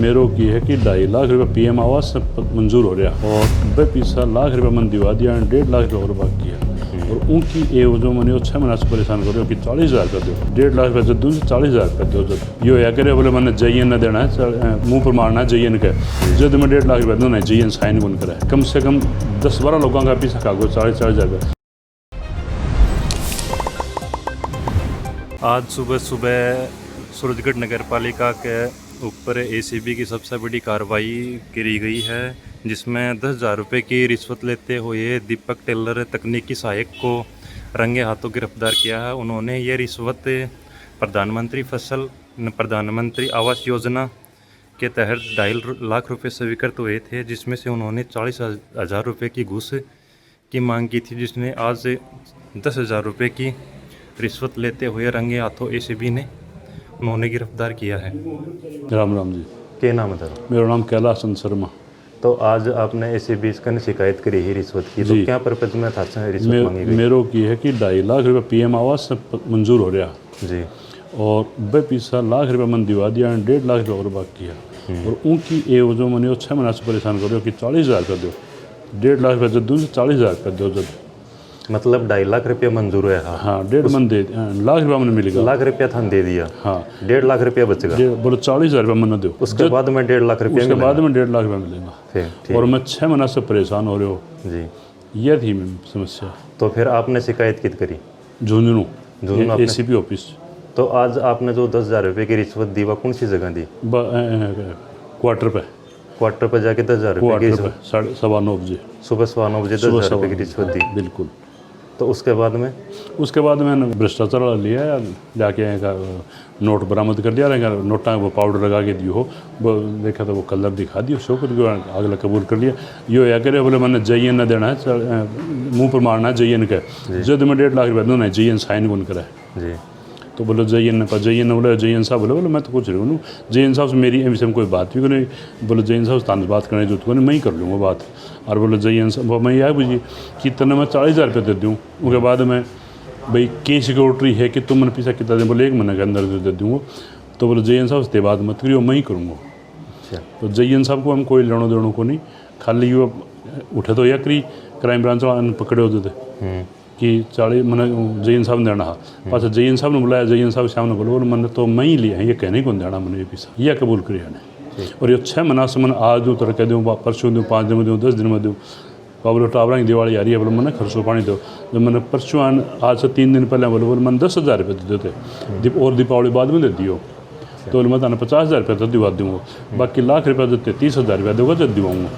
मेरो की है कि 2.5 लाख रुपये PM आवास से मंजूर हो रहा और 90 लाख रुपये मन दिवा दिया, 1.5 लाख रुपये और बाकी है। और उनकी ये जो मैंने 6 महीना से परेशान कर रहे हो कि 40,000 रुपये दो, 1.5 लाख रुपये दूँ 40,000 रुपये दो। जब यो या करे बोले मैंने JN न देना है, मुँह पर मारना है JN का, जब मैं 1.5 लाख रुपये दूँ ना JN साइन कौन करा है। कम से कम 10-12 लोगों का पीछा कागो 40,000 रुपये। आज सुबह सूरजगढ़ नगर पालिका के ऊपर ACB की सबसे बड़ी कार्रवाई करी गई है, जिसमें 10,000 रुपये की रिश्वत लेते हुए दीपक टेलर तकनीकी सहायक को रंगे हाथों गिरफ्तार किया है। उन्होंने ये रिश्वत प्रधानमंत्री आवास योजना के तहत 2.5 लाख रुपये स्वीकृत हुए थे, जिसमें से उन्होंने 40,000 रुपये की घूस की मांग की थी, जिसने आज 10,000 रुपये की रिश्वत लेते हुए रंगे हाथों ACB ने उन्होंने गिरफ्तार किया है। राम राम जी। क्या नाम है सर? मेरा नाम कैलाश चंद शर्मा। तो आज आपने ACB का शिकायत करी है रिश्वत की, तो क्या पर्पज में था रिश्वत मांगी गई? मेरो की है कि 2.5 लाख रुपये PM आवास से मंजूर हो रहा जी, और 90 लाख रुपये मन दिवा दिया, 1.5 लाख रुपये और बाकी है। और उनकी ये जो मैंने 6 महीना से परेशान कर रहे हो कि 40,000 रुपये दो, 1.5 लाख रुपये दूँ 40,000 रुपये दो। जब मतलब 2.5 लाख रुपये मंजूर है। हाँ 1.5 मन दे लाख रुपया मैंने मिलेगा, लाख रुपया था दे दिया। हाँ 1.5 लाख रुपया बचेगा। बोलो 40,000 रुपये मैंने दो, उसके बाद में 1.5 लाख रुपया, उसके बाद में 1.5 लाख रुपया मिलेगा। और मैं 6 महीना से परेशान हो रहे हो जी, ये थी समस्या। तो फिर आपने शिकायत कित करी? Jhunjhunu ACB office. तो आज आपने जो 10,000 रुपये की रिश्वत दी वह कौन सी जगह दी? क्वार्टर पे जाके 10,000 रुपये की रिश्वत 9:15 बजे, सुबह 9:15 बजे 10,000 रुपये की रिश्वत दी। बिल्कुल। तो उसके बाद मैंने भ्रष्टाचार लिया यार, जाके नोट बरामद कर लिया, नोटा वो पाउडर लगा के दियो हो, वो देखा तो वो कलर दिखा दियो, शो कर अगला कबूल कर लिया। यो या करे बोले मैंने JN न देना है, मुँह पर मारना है JN का, जब मैं 1.5 लाख रुपये दूँ ना JN साइन कौन करा है जी। तो बोलो JN बोले JN साहब बोले मैं तो कुछ नहीं बोलूँ, JN साहब से मेरी विषय में कोई बात भी नहीं। बोलो JN साहब से बात करने जो तो मैं ही कर लूँगा बात। और बोलो JN साहब मैं यह बुझी कि तने मैं 40,000 रुपये दे दूँ, उसके बाद में भाई की सिक्योरिटी है कि तुम मैंने पीछा कितना दें, बोले 1 महीने के अंदर दे दूँगा। तो बोलो JN साहब से बात मत करियो, मैं ही करूँगा। तो JN साहब को हम कोई लेनो देनो को नहीं, खाली वो उठे तो या करी क्राइम ब्रांच वाले पकड़े होते थे कि 40 मैंने JN साहब ने देना है। पास JN साहब ने बुलाया, JN साहब सामने बोले मैंने तो मैं ही लिया है, ये कहने को देना मैंने ये पैसा, यह कबूल करिए ने। और ये 6 महीना से मैंने आज दूँ तो कह दूँ, परसों दूँ, 5 दिन में दूँ, 10 दिन में दूँ। बोलो टावरा की दिवाली आ रही है, बोलो मैंने खर्चो पानी दो। जब मैंने परसों आज से 3 दिन पहले बोले मैंने 10,000 रुपये दे देते और दीपावली बाद में दे दियो। तो मैं ताने 50,000 रुपये तो दिवा दूँगा, बाकी लाख रुपये देते 30,000 रुपये दूँगा जब दिवाऊँगा।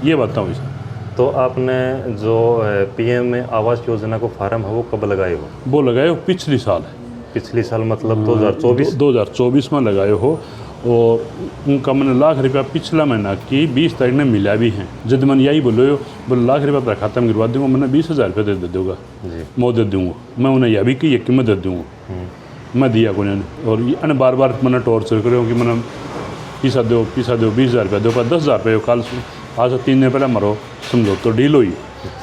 ये बात था। तो आपने जो PM आवास योजना को फार्म है वो कब लगाए हो? वो लगाए हो पिछली साल मतलब 2024 में लगाए हो। और उनका मैंने लाख रुपया पिछला महीना की 20 तारीख ने मिला भी हैं। जब मैंने यही बोले लाख रुपया अपना खाता में गिरवा दूँगा, मैंने 20,000 रुपये दे दूँगा मैं दे दूँगा। मैं उन्हें यह भी कि मैं दे दूँगा, मैं दिया को नहीं। और ये बार बार मैंने टॉर्चर करो कि मैंने पैसा दो 20,000 रुपये दो, 10,000 रुपये कल आज 3 दिन पहले मरो समझो तो डील हुई।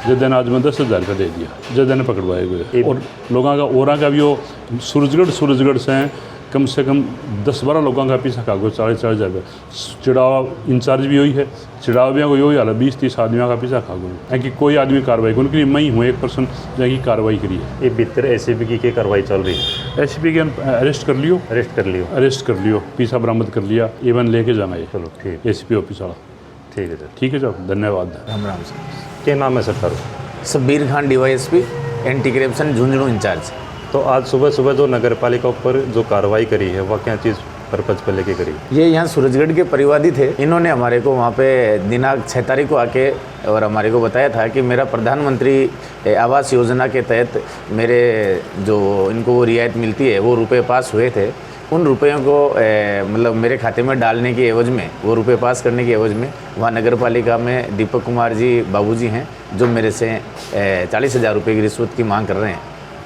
जिस दिन आज मैं 10,000 रुपये दे दिया, जिस दिन पकड़वाए गए। और लोगों का और का भी वो सूरजगढ़ से कम से कम 10-12 लोगों का पीछा कागो 40,000 रुपये। चिड़ावा इंचार्ज भी वही है, चिड़ावा भी कोई हाल है, 20-30 आदमियों का पीछा कागो है कि कोई आदमी कार्रवाई को नहीं। मैं ही हूँ 1% जगह कार्रवाई करी है। ये भीतर ACB की क्या कार्रवाई चल रही है? ACB के अरेस्ट कर लियो, पीछा बरामद कर लिया, इवन लेके जाना है। चलो ठीक, ACB ऑफिस वाला। ठीक है सर, ठीक है सर, धन्यवाद। राम राम सर। क्या नाम है sir? Shabbir Khan DYSP anti corruption Jhunjhunu incharge. तो आज सुबह जो नगर पालिका पर जो कार्रवाई करी है वह क्या चीज़ पर्पज पे लेके करी? ये यहाँ सूरजगढ़ के परिवादी थे, इन्होंने हमारे को वहाँ पे दिनांक 6 तारीख को आके और हमारे को बताया था कि मेरा प्रधानमंत्री आवास योजना के तहत मेरे जो इनको वो रियायत मिलती है वो रुपए पास हुए थे। उन रुपयों को मतलब मेरे खाते में डालने के एवज में, वो रुपए पास करने के एवज में वहाँ नगर पालिका में दीपक कुमार जी बाबूजी हैं जो मेरे से 40,000 रुपये की रिश्वत की मांग कर रहे हैं।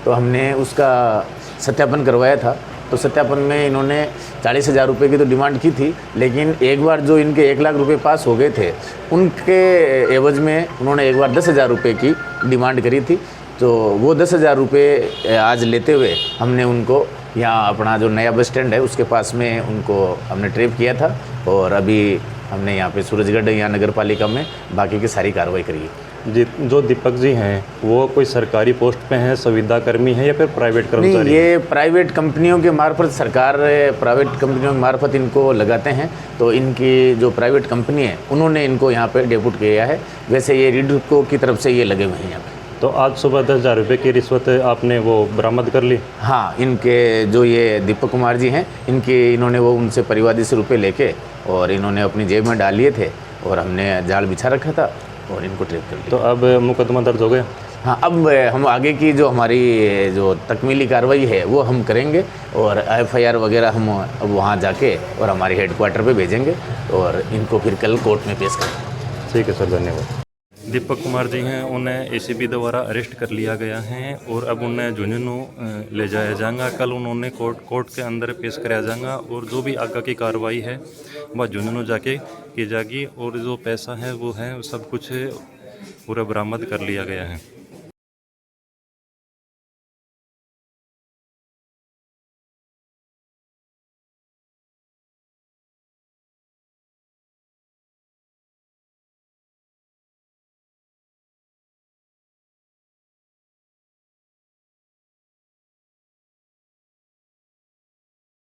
तो हमने उसका सत्यापन करवाया था। तो सत्यापन में इन्होंने 40,000 रुपये की तो डिमांड की थी, लेकिन एक बार जो इनके 1 लाख रुपये पास हो गए थे उनके एवज में उन्होंने एक बार 10,000 रुपये की डिमांड करी थी। तो वो 10,000 रुपये आज लेते हुए हमने उनको यहाँ अपना जो नया बस स्टैंड है उसके पास में उनको हमने ट्रेप किया था और अभी हमने यहाँ पे सूरजगढ़ यहाँ नगर पालिका में बाकी की सारी कार्रवाई करी है। जी, जो दीपक जी हैं वो कोई सरकारी पोस्ट पे हैं, संविदा कर्मी हैं या फिर प्राइवेट नहीं, कर्मचारी? ये प्राइवेट कंपनियों के मार्फत, सरकार प्राइवेट कंपनियों के मार्फत इनको लगाते हैं। तो इनकी जो प्राइवेट कंपनी है उन्होंने इनको यहाँ पे डेपुट किया है। वैसे ये रीडको की तरफ से ये लगे हुए हैं यहाँ पे। तो आज सुबह 10,000 रुपये की रिश्वत आपने वो बरामद कर ली? हाँ, इनके जो ये दीपक कुमार जी हैं इन्होंने वो उनसे परिवादी से रुपये लेके और इन्होंने अपनी जेब में डाल लिए थे और हमने जाल बिछा रखा था और इनको ट्रेप कर लिया। तो अब मुकदमा दर्ज हो गया? हाँ, अब हम आगे की जो हमारी जो तकमीली कार्रवाई है वो हम करेंगे और FIR वगैरह हम अब वहाँ जाके और हमारे हेडक्वार्टर पे भेजेंगे और इनको फिर कल कोर्ट में पेश करेंगे। ठीक है सर, धन्यवाद। दीपक कुमार जी हैं, उन्हें ACP द्वारा अरेस्ट कर लिया गया है और अब उन्हें झुंझुनू ले जाया जाएगा। कल उन्होंने कोर्ट के अंदर पेश कराया जाएगा और जो भी आगे की कार्रवाई है वह झुंझुनू जाके की जाएगी और जो पैसा है वो सब कुछ पूरा बरामद कर लिया गया है।